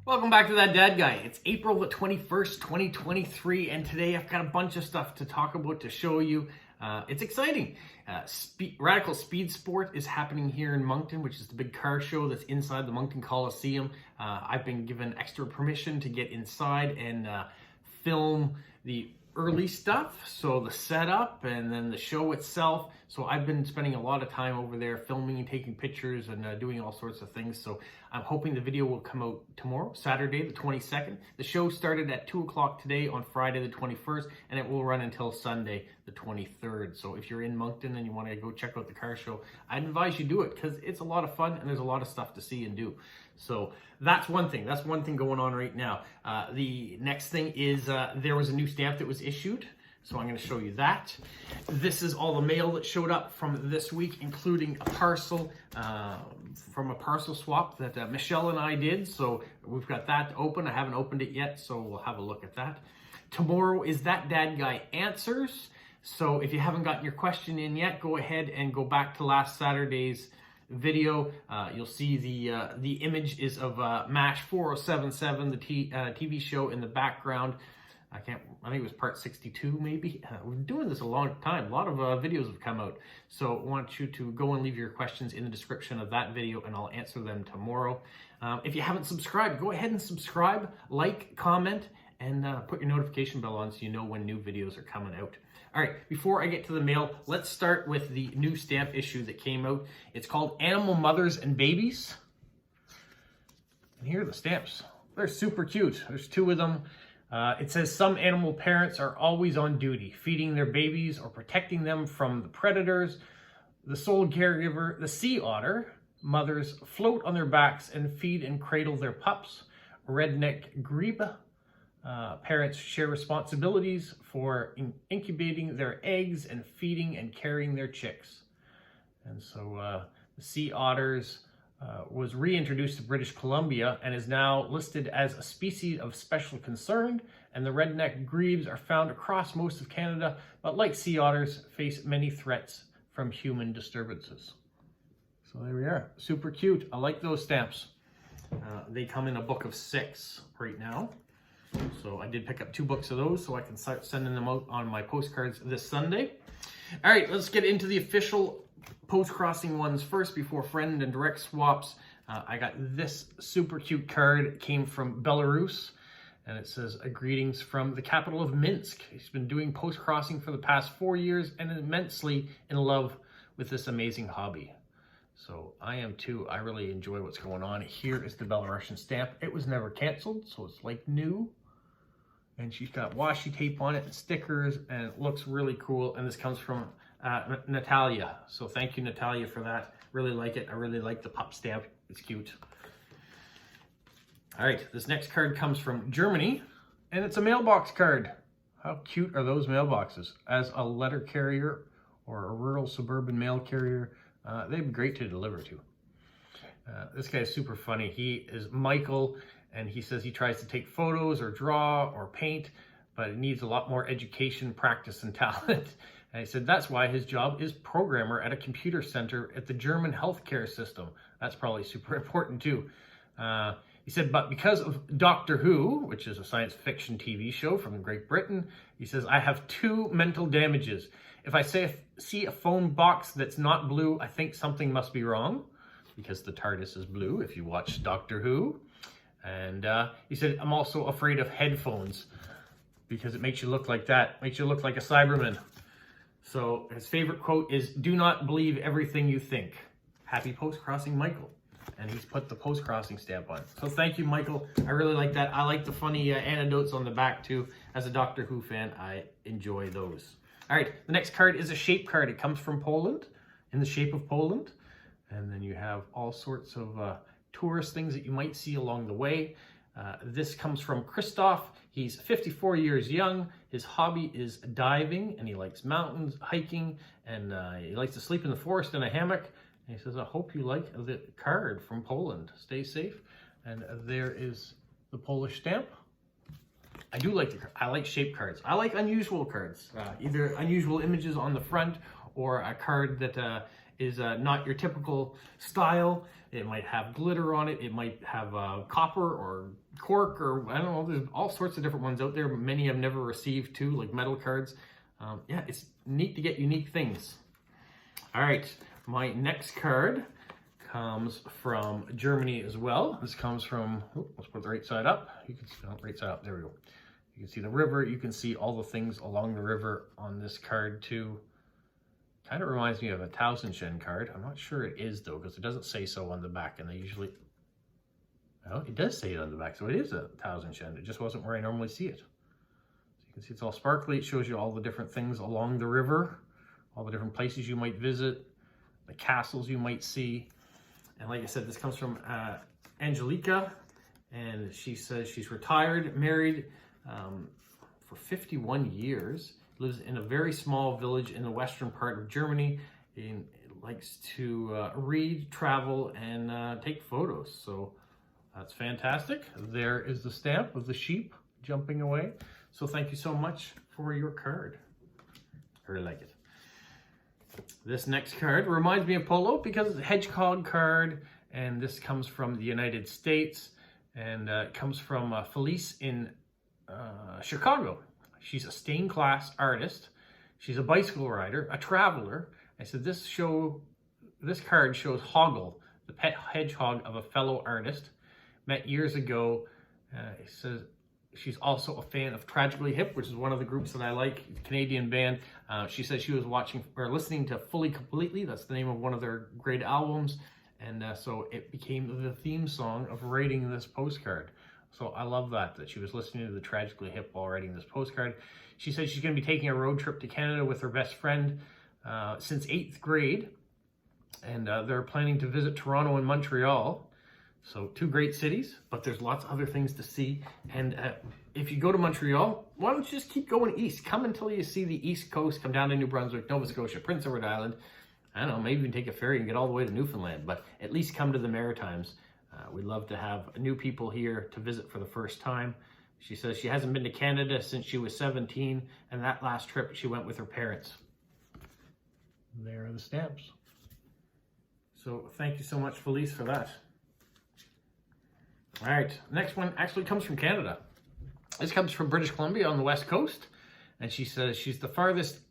Welcome back to That Dad Guy. It's April the 21st, 2023, and today I've got a bunch of stuff to talk about, to show you. It's exciting. Radical Speed Sport is happening here in Moncton, which is the big car show that's inside the Moncton Coliseum. I've been given extra permission to get inside and film the early stuff, so the setup and then the show itself. So I've been spending a lot of time over there filming and taking pictures and doing all sorts of things. So I'm hoping the video will come out tomorrow, Saturday the 22nd. The show started at 2 o'clock today on Friday the 21st, and it will run until Sunday the 23rd. So if you're in Moncton and you want to go check out the car show, I'd advise you do it because it's a lot of fun and there's a lot of stuff to see and do. So that's one thing. That's one thing going on right now. The next thing is there was a new stamp that was issued. So I'm going to show you that. This is all the mail that showed up from this week, including a parcel from a parcel swap that Michelle and I did. So we've got that to open. I haven't opened it yet, so we'll have a look at that. Tomorrow is That Dad Guy Answers. So if you haven't gotten your question in yet, go ahead and go back to last Saturday's video. You'll see the image is of MASH 4077, the TV show in the background. I think it was part 62 maybe. We've been doing this a long time. A lot of videos have come out. So I want you to go and leave your questions in the description of that video and I'll answer them tomorrow. If you haven't subscribed, go ahead and subscribe, like, comment, and put your notification bell on so you know when new videos are coming out. All right, before I get to the mail, let's start with the new stamp issue that came out. It's called Animal Mothers and Babies. And here are the stamps. They're super cute. There's two of them. It says some animal parents are always on duty, feeding their babies or protecting them from the predators. The sole caregiver, the sea otter, mothers float on their backs and feed and cradle their pups. Redneck grebe, parents share responsibilities for incubating their eggs and feeding and carrying their chicks. And so the sea otters was reintroduced to British Columbia and is now listed as a species of special concern, and the redneck grebes are found across most of Canada, but like sea otters, face many threats from human disturbances. So there we are. Super cute. I like those stamps. They come in a book of 6 right now. So I did pick up 2 books of those so I can start sending them out on my postcards this Sunday. All right, let's get into the official post-crossing ones first before friend and direct swaps. I got this super cute card. It came from Belarus, and it says, greetings from the capital of Minsk. He's been doing post-crossing for the past 4 years and immensely in love with this amazing hobby. So I am too. I really enjoy what's going on. Here is the Belarusian stamp. It was never canceled, so it's like new. And she's got washi tape on it and stickers, and it looks really cool. And this comes from Natalia. So thank you, Natalia, for that. Really like it. I really like the pup stamp. It's cute. All right, this next card comes from Germany, and it's a mailbox card. How cute are those mailboxes? As a letter carrier or a rural suburban mail carrier, they'd be great to deliver to. This guy's super funny. He is Michael, and he says he tries to take photos or draw or paint, but it needs a lot more education, practice, and talent. And he said that's why his job is programmer at a computer center at the German healthcare system. That's probably super important too. He said, but because of Doctor Who, which is a science fiction TV show from Great Britain, he says, I have 2 mental damages. If I see a phone box that's not blue, I think something must be wrong, because the TARDIS is blue if you watch Doctor Who. And he said, I'm also afraid of headphones because it makes you look like that, makes you look like a Cyberman. So his favorite quote is, do not believe everything you think. Happy post-crossing, Michael. And he's put the post-crossing stamp on. So thank you, Michael. I really like that. I like the funny anecdotes on the back too. As a Doctor Who fan, I enjoy those. All right, the next card is a shape card. It comes from Poland, in the shape of Poland. And then you have all sorts of tourist things that you might see along the way. This comes from Christoph. He's 54 years young. His hobby is diving, and he likes mountains, hiking, and he likes to sleep in the forest in a hammock. And he says, I hope you like the card from Poland. Stay safe. And there is the Polish stamp. I do like I like shape cards. I like unusual cards, either unusual images on the front or a card that is not your typical style. It might have glitter on it. It might have copper or cork, or I don't know. There's all sorts of different ones out there. Many I've never received too, like metal cards. Yeah, it's neat to get unique things. All right, my next card comes from Germany as well. This comes from, let's put the right side up. You can see, right side up, there we go. You can see the river. You can see all the things along the river on this card too. Kind of reminds me of a Tausendschein card. I'm not sure it is though, because it doesn't say so on the back, and they usually, oh, it does say it on the back, so it is a Tausendschein. It just wasn't where I normally see it. So you can see it's all sparkly. It shows you all the different things along the river, all the different places you might visit, the castles you might see. And like I said, this comes from Angelica, and she says she's retired, married for 51 years, lives in a very small village in the western part of Germany, and likes to read, travel, and take photos. So that's fantastic. There is the stamp of the sheep jumping away. So thank you so much for your card. I really like it. This next card reminds me of polo because it's a hedgehog card, and this comes from the United States, and it comes from Felice in Chicago. She's a stained glass artist. She's a bicycle rider, a traveler. I said this card shows Hoggle, the pet hedgehog of a fellow artist. Met years ago. It says she's also a fan of Tragically Hip, which is one of the groups that I like, Canadian band. She says she was watching or listening to Fully Completely. That's the name of one of their great albums. And so it became the theme song of writing this postcard. So I love that she was listening to the Tragically Hip while writing this postcard. She says she's going to be taking a road trip to Canada with her best friend since 8th grade. And they're planning to visit Toronto and Montreal. So 2 great cities, but there's lots of other things to see. And if you go to Montreal, why don't you just keep going east? Come until you see the East Coast, come down to New Brunswick, Nova Scotia, Prince Edward Island. I don't know, maybe even take a ferry and get all the way to Newfoundland, but at least come to the Maritimes. We'd love to have new people here to visit for the first time. She says she hasn't been to Canada since she was 17, and that last trip she went with her parents. There are the stamps. So thank you so much, Felice, for that. All right, next one actually comes from Canada. This comes from British Columbia on the west coast, and she says she's the farthest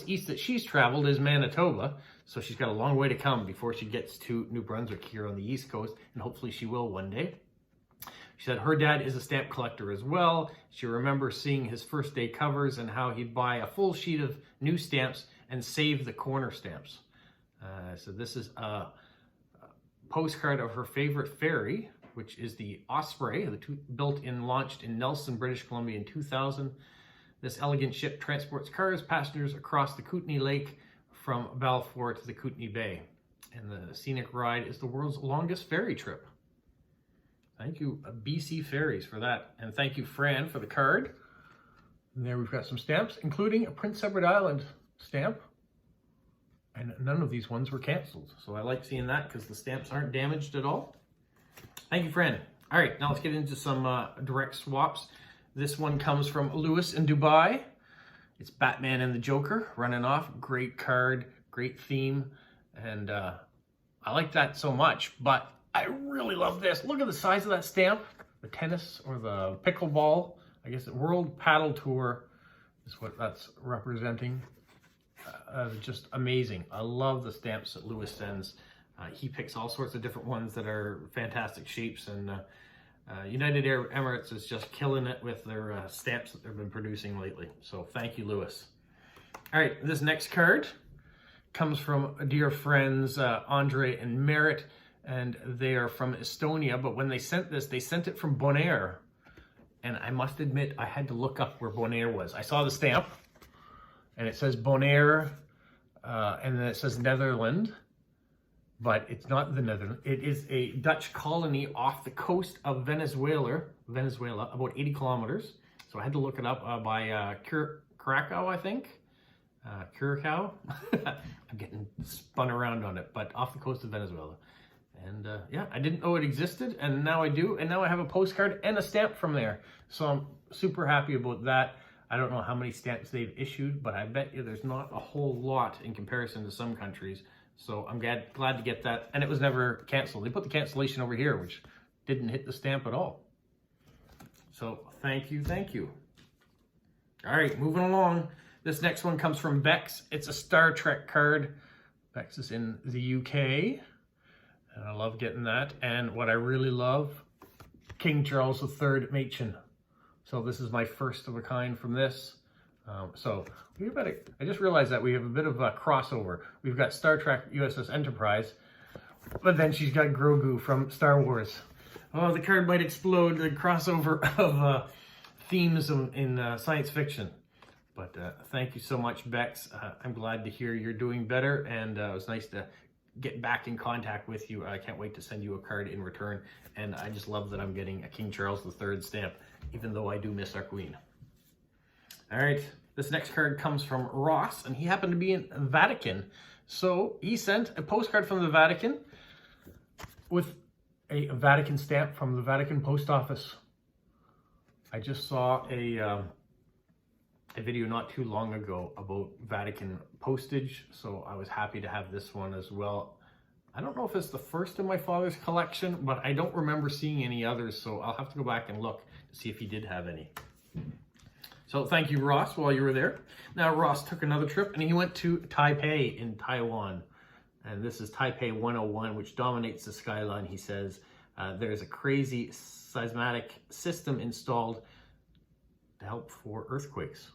east that she's traveled is Manitoba, so she's got a long way to come before she gets to New Brunswick here on the east coast, and hopefully she will one day. She said her dad is a stamp collector as well. She remembers seeing his first day covers and how he'd buy a full sheet of new stamps and save the corner stamps. So this is a postcard of her favorite ferry, which is the Osprey, built and launched in Nelson, British Columbia in 2000. This elegant ship transports cars, passengers across the Kootenay Lake from Balfour to the Kootenay Bay. And the scenic ride is the world's longest ferry trip. Thank you, BC Ferries, for that. And thank you, Fran, for the card. And there we've got some stamps, including a Prince Edward Island stamp. And none of these ones were canceled. So I like seeing that because the stamps aren't damaged at all. Thank you, Fran. All right, now let's get into some direct swaps. This one comes from Lewis in Dubai. It's Batman and the Joker running off. Great card, great theme. And I like that so much, but I really love this. Look at the size of that stamp. The tennis or the pickleball, I guess the World Paddle Tour is what that's representing. Just amazing. I love the stamps that Lewis sends. He picks all sorts of different ones that are fantastic shapes, and United Arab Emirates is just killing it with their stamps that they've been producing lately. So thank you, Lewis. All right, this next card comes from dear friends Andre and Merritt, and they are from Estonia, but when they sent this, they sent it from Bonaire. And I must admit, I had to look up where Bonaire was. I saw the stamp, and it says Bonaire, and then it says Netherlands. But it's not the Netherlands. It is a Dutch colony off the coast of Venezuela, about 80 kilometers. So I had to look it up by Curacao, I think. Curacao. I'm getting spun around on it, but off the coast of Venezuela. And yeah, I didn't know it existed, and now I do. And now I have a postcard and a stamp from there. So I'm super happy about that. I don't know how many stamps they've issued, but I bet you there's not a whole lot in comparison to some countries. So I'm glad to get that. And it was never canceled. They put the cancellation over here, which didn't hit the stamp at all. So thank you, thank you. All right, moving along. This next one comes from Bex. It's a Star Trek card. Bex is in the UK, and I love getting that. And what I really love, King Charles III Machen. So this is my first of a kind from this. I just realized that we have a bit of a crossover. We've got Star Trek USS Enterprise, but then she's got Grogu from Star Wars. Oh, the card might explode, the crossover of themes in science fiction. But thank you so much, Bex. I'm glad to hear you're doing better, and it was nice to get back in contact with you. I can't wait to send you a card in return, and I just love that I'm getting a King Charles III stamp, even though I do miss our Queen. All right, this next card comes from Ross, and he happened to be in Vatican. So he sent a postcard from the Vatican with a Vatican stamp from the Vatican post office. I just saw a video not too long ago about Vatican postage, so I was happy to have this one as well. I don't know if it's the first in my father's collection, but I don't remember seeing any others, so I'll have to go back and look to see if he did have any. So thank you, Ross, while you were there. Now, Ross took another trip, and he went to Taipei in Taiwan. And this is Taipei 101, which dominates the skyline, he says. There's a crazy seismic system installed to help for earthquakes.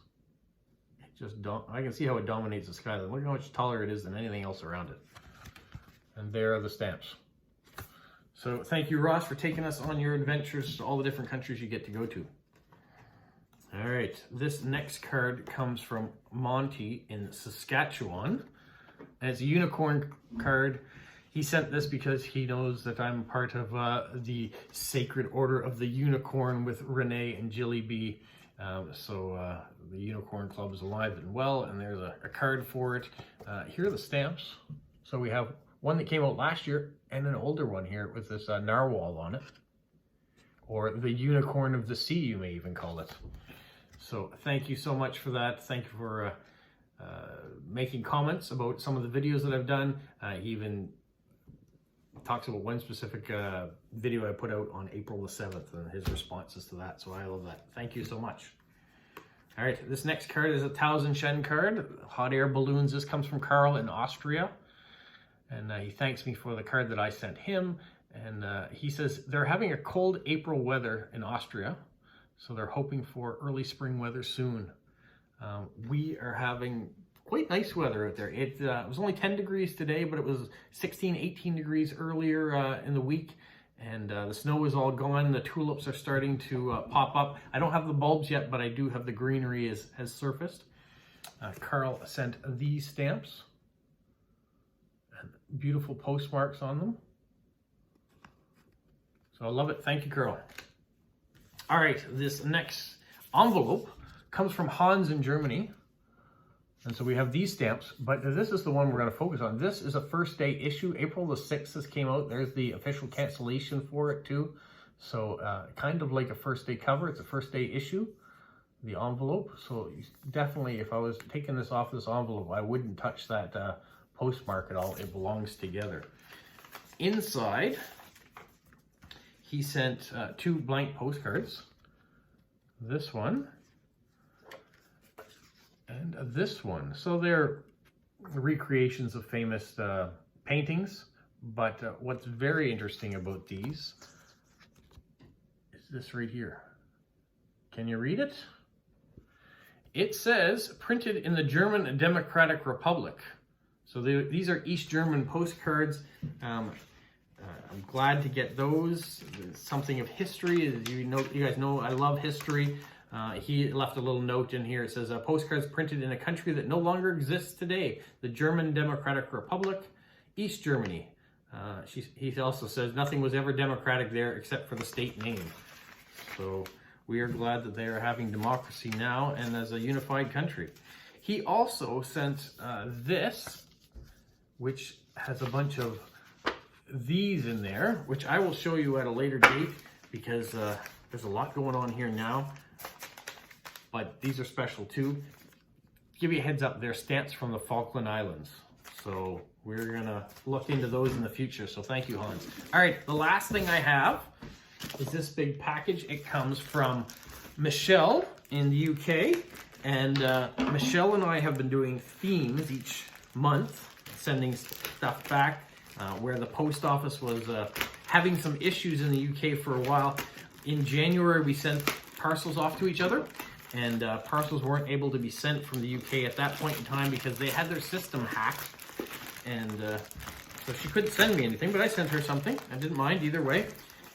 I can see how it dominates the skyline. Look how much taller it is than anything else around it. And there are the stamps. So thank you, Ross, for taking us on your adventures to all the different countries you get to go to. All right, this next card comes from Monty in Saskatchewan. And it's a unicorn card. He sent this because he knows that I'm part of the Sacred Order of the Unicorn with Renee and Jilly B. The Unicorn Club is alive and well, and there's a card for it. Here are the stamps. So we have one that came out last year and an older one here with this narwhal on it. Or the Unicorn of the Sea, you may even call it. So thank you so much for that. Thank you for making comments about some of the videos that I've done. He even talks about one specific video I put out on April the 7th and his responses to that. So I love that. Thank you so much. All right, this next card is a 1000 Shen card. Hot air balloons. This comes from Carl in Austria. And he thanks me for the card that I sent him. And he says they're having a cold April weather in Austria. So they're hoping for early spring weather soon. We are having quite nice weather out there. It was only 10 degrees today, but it was 16, 18 degrees earlier in the week. And the snow is all gone. The tulips are starting to pop up. I don't have the bulbs yet, but I do have the greenery has surfaced. Carl sent these stamps. And beautiful postmarks on them. So I love it. Thank you, Carl. All right, this next envelope comes from Hans in Germany. And so we have these stamps, but this is the one we're going to focus on. This is a first day issue. April the 6th this came out. There's the official cancellation for it too. So kind of like a first day cover. It's a first day issue, the envelope. So definitely, if I was taking this off this envelope, I wouldn't touch that postmark at all. It belongs together. Inside, he sent 2 blank postcards. This one. And this one. So they're recreations of famous paintings, but what's very interesting about these is this right here. Can you read it? It says, printed in the German Democratic Republic. So these are East German postcards. I'm glad to get those. Something of history. You guys know I love history. He left a little note in here. It says, postcards printed in a country that no longer exists today, the German Democratic Republic, East Germany. He also says nothing was ever democratic there except for the state name. So we are glad that they are having democracy now and as a unified country. He also sent this, which has a bunch of these in there, which I will show you at a later date because there's a lot going on here now. But these are special too. Give you a heads up, they're stamps from the Falkland Islands. So we're gonna look into those in the future. So thank you, Hans. All right, the last thing I have is this big package. It comes from Michelle in the UK. And Michelle and I have been doing themes each month, sending stuff back where the post office was having some issues in the UK for a while. In January, we sent parcels off to each other, and parcels weren't able to be sent from the UK at that point in time because they had their system hacked. And so she couldn't send me anything, but I sent her something. I didn't mind either way.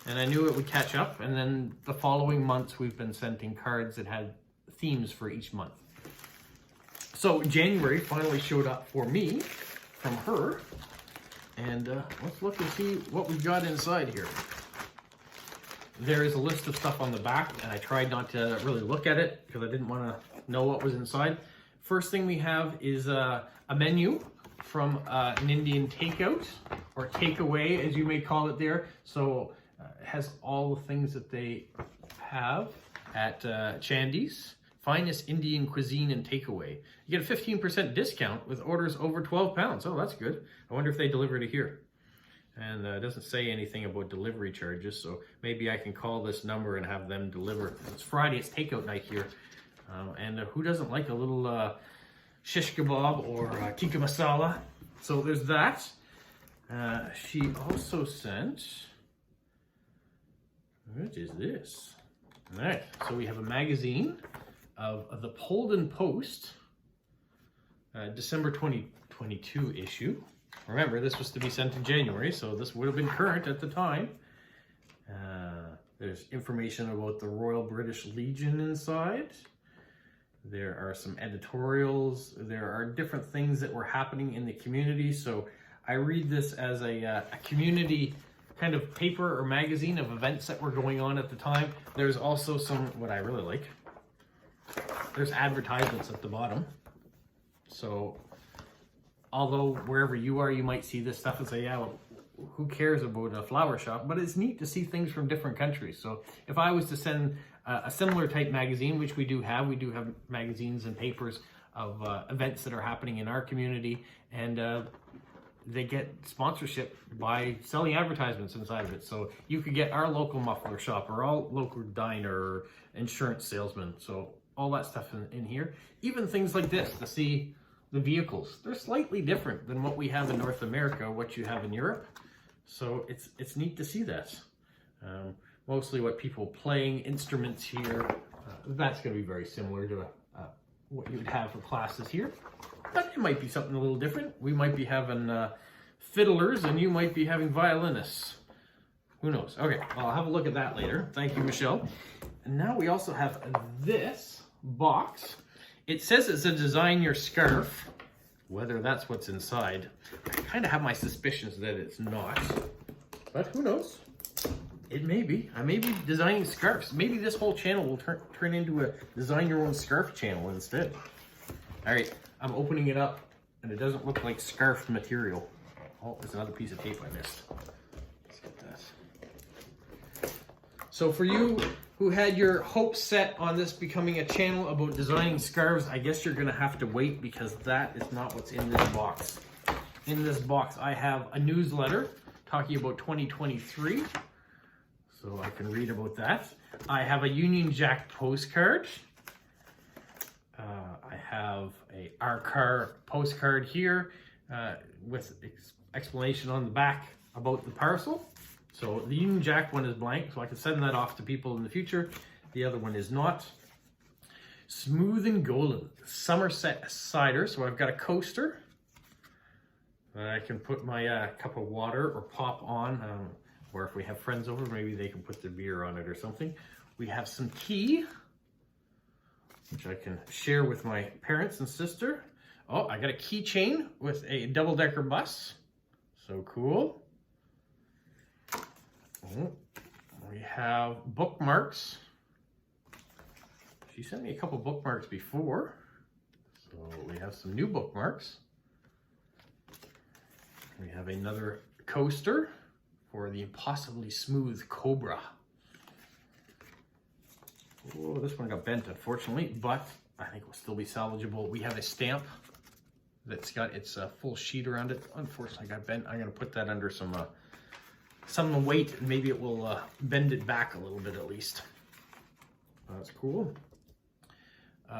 And I knew it would catch up. And then the following months, we've been sending cards that had themes for each month. So January finally showed up for me from her. And let's look and see what we've got inside here. There is a list of stuff on the back, and I tried not to really look at it because I didn't want to know what was inside. First thing we have is a menu from an Indian takeout, or takeaway as you may call it there. So it has all the things that they have at Chandi's. Finest Indian cuisine and takeaway. You get a 15% discount with orders over 12 pounds. Oh, that's good. I wonder if they deliver to here. And it doesn't say anything about delivery charges, so maybe I can call this number and have them deliver. It's Friday, it's takeout night here. And who doesn't like a little shish kebab or tikka masala? So there's that. She also sent, what is this? All right, so we have a magazine of the Polden Post, December 2022 issue. Remember, this was to be sent in January, so this would have been current at the time. There's information about the Royal British Legion inside. There are some editorials. There are different things that were happening in the community. So I read this as a community kind of paper or magazine of events that were going on at the time. There's also some, what I really like, there's advertisements at the bottom. So although wherever you are, you might see this stuff and say, yeah, well, who cares about a flower shop? But it's neat to see things from different countries. So if I was to send a similar type magazine, which we do have magazines and papers of events that are happening in our community, and they get sponsorship by selling advertisements inside of it. So you could get our local muffler shop or our local diner or insurance salesman. So all that stuff in here. Even things like this to see the vehicles. They're slightly different than what we have in North America, what you have in Europe. So it's neat to see that. Mostly what people playing instruments here. That's going to be very similar to what you would have for classes here. But it might be something a little different. We might be having fiddlers and you might be having violinists. Who knows? Okay, well, I'll have a look at that later. Thank you, Michelle. And now we also have this box. It says it's a design your scarf. Whether that's what's inside, I kind of have my suspicions that it's not. But who knows? It may be. I may be designing scarves. Maybe this whole channel will turn into a design your own scarf channel instead. All right, I'm opening it up and it doesn't look like scarf material. Oh, there's another piece of tape I missed. Let's get that. So for you who had your hopes set on this becoming a channel about designing scarves, I guess you're gonna have to wait because that is not what's in this box. In this box, I have a newsletter talking about 2023. So I can read about that. I have a Union Jack postcard. I have our car postcard here with explanation on the back about the parcel. So the Union Jack one is blank, so I can send that off to people in the future. The other one is not. Smooth and Golden, Somerset cider. So I've got a coaster that I can put my cup of water or pop on. Or if we have friends over, maybe they can put their beer on it or something. We have some tea, which I can share with my parents and sister. Oh, I got a keychain with a double-decker bus. So cool. Oh, we have bookmarks. She sent me a couple bookmarks before. So we have some new bookmarks. We have another coaster for the impossibly smooth Cobra. Oh, this one got bent, unfortunately, but I think it will still be salvageable. We have a stamp that's got its full sheet around it. Unfortunately, I got bent. I'm going to put that under some weight, and maybe it will bend it back a little bit at least. That's cool.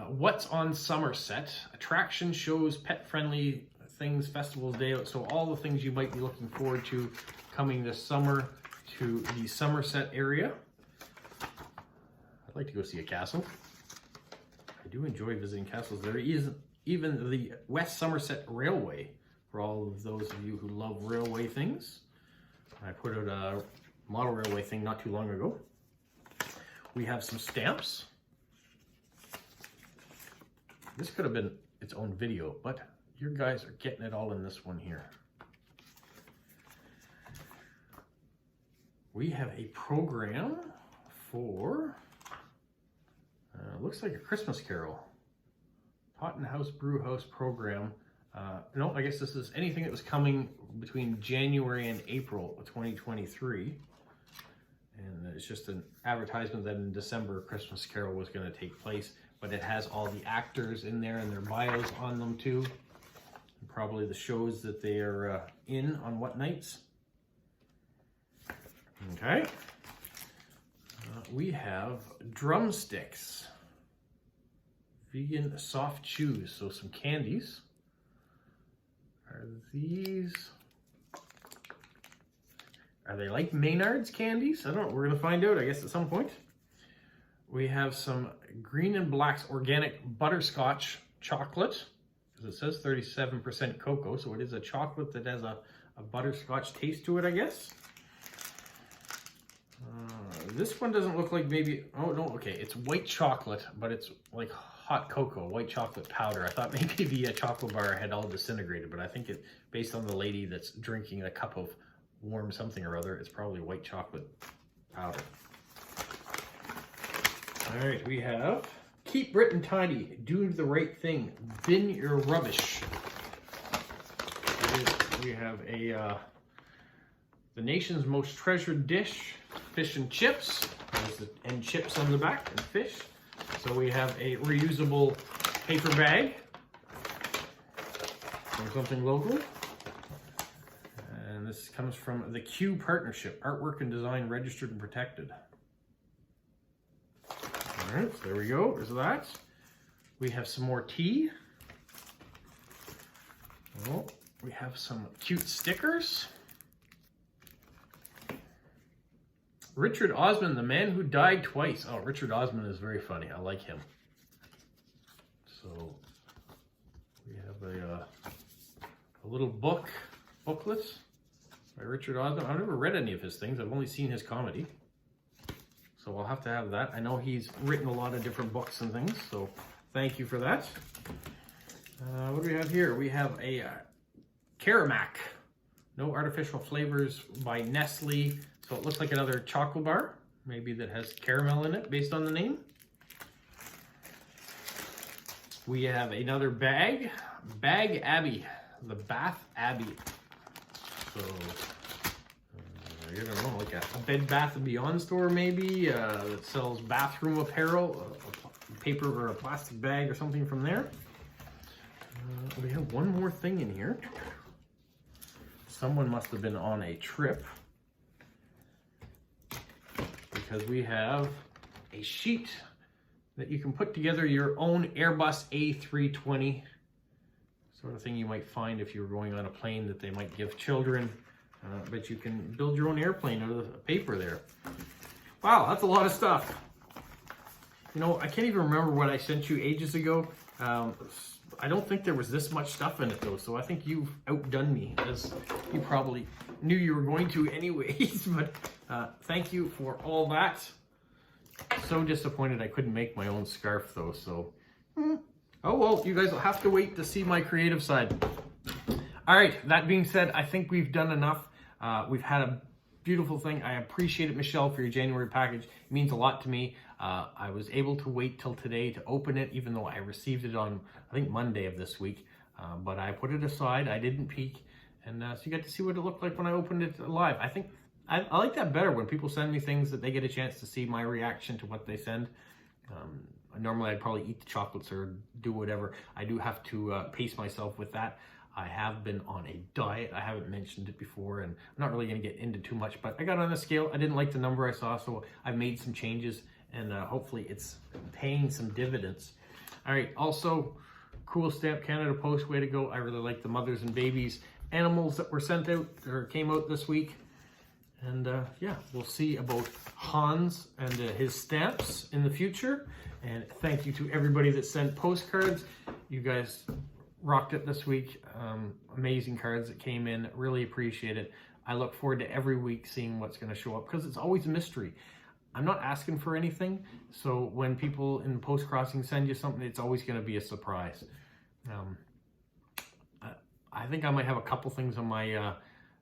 What's on Somerset? Attraction shows, pet-friendly things, festivals, day out. So all the things you might be looking forward to coming this summer to the Somerset area. I'd like to go see a castle. I do enjoy visiting castles. There is even the West Somerset Railway for all of those of you who love railway things. I put out a model railway thing not too long ago. We have some stamps. This could have been its own video, but you guys are getting it all in this one here. We have a program for, looks like a Christmas Carol. Totten House Brew House program. No, I guess this is anything that was coming between January and April of 2023. And it's just an advertisement that in December, Christmas Carol was going to take place. But it has all the actors in there and their bios on them too. And probably the shows that they are in on what nights. Okay. We have drumsticks. Vegan soft chews, so some candies. Are they like Maynard's candies? I don't know, we're gonna find out, I guess, at some point. We have some Green and Black's organic butterscotch chocolate, because it says 37% cocoa, so it is a chocolate that has a butterscotch taste to it, I guess. This one doesn't look like maybe, oh no, okay, it's white chocolate, but it's like hot cocoa, white chocolate powder. I thought maybe the chocolate bar had all disintegrated, but I think it, based on the lady that's drinking a cup of warm something or other, it's probably white chocolate powder. All right, we have Keep Britain Tidy, Do the Right Thing, Bin Your Rubbish. We have a the nation's most treasured dish, fish and chips. There's the and chips on the back and fish. So we have a reusable paper bag from something local. And this comes from the Q Partnership, Artwork and Design Registered and Protected. All right, so there we go, there's that. We have some more tea. Oh, we have some cute stickers. Richard Osman, the man who died twice. Oh, Richard Osman is very funny. I like him. So we have a little booklet by Richard Osman. I've never read any of his things. I've only seen his comedy. So I'll have to have that. I know he's written a lot of different books and things, so thank you for that. What do we have here? We have a Caramac, no artificial flavors by Nestle. So it looks like another chocolate bar, maybe that has caramel in it based on the name. We have another bag, Bag Abbey, the Bath Abbey. So I don't know, like a Bed Bath & Beyond store maybe that sells bathroom apparel, a paper or a plastic bag or something from there. We have one more thing in here. Someone must have been on a trip, because we have a sheet that you can put together your own Airbus A320 sort of thing you might find if you're going on a plane that they might give children, but you can build your own airplane out of the paper there. Wow, that's a lot of stuff. You know, I can't even remember what I sent you ages ago. I don't think there was this much stuff in it though, so I think you've outdone me, as you probably knew you were going to anyways, but thank you for all that. So disappointed I couldn't make my own scarf though, so oh well, you guys will have to wait to see my creative side. All right, that being said, I think we've done enough. We've had a beautiful thing. I appreciate it, Michelle, for your January package. It means a lot to me. I was able to wait till today to open it, even though I received it on, I think, Monday of this week. But I put it aside. I didn't peek. And so you got to see what it looked like when I opened it live. I think I like that better when people send me things that they get a chance to see my reaction to what they send. Normally I'd probably eat the chocolates or do whatever. I do have to pace myself with that. I have been on a diet. I haven't mentioned it before, and I'm not really going to get into too much, but I got on a scale. I didn't like the number I saw, so I've made some changes, and hopefully it's paying some dividends. All right, also, cool Stamp Canada Post, way to go. I really like the mothers and babies animals that were sent out, or came out this week. And yeah, we'll see about Hans and his stamps in the future. And thank you to everybody that sent postcards. You guys rocked it this week. Amazing cards that came in. Really appreciate it. I look forward to every week seeing what's going to show up, because it's always a mystery. I'm not asking for anything, so when people in Postcrossing send you something, it's always going to be a surprise. I think I might have a couple things on my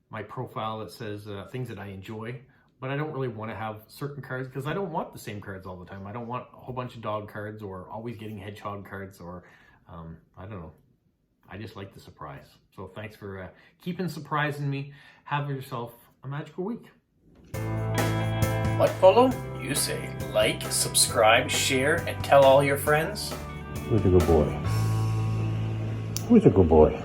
my profile that says things that I enjoy, but I don't really want to have certain cards because I don't want the same cards all the time. I don't want a whole bunch of dog cards or always getting hedgehog cards, or I don't know. I just like the surprise. So thanks for keeping surprising me. Have yourself a magical week. What, Polo? You say like, subscribe, share, and tell all your friends. Who's a good boy? Who's a good boy?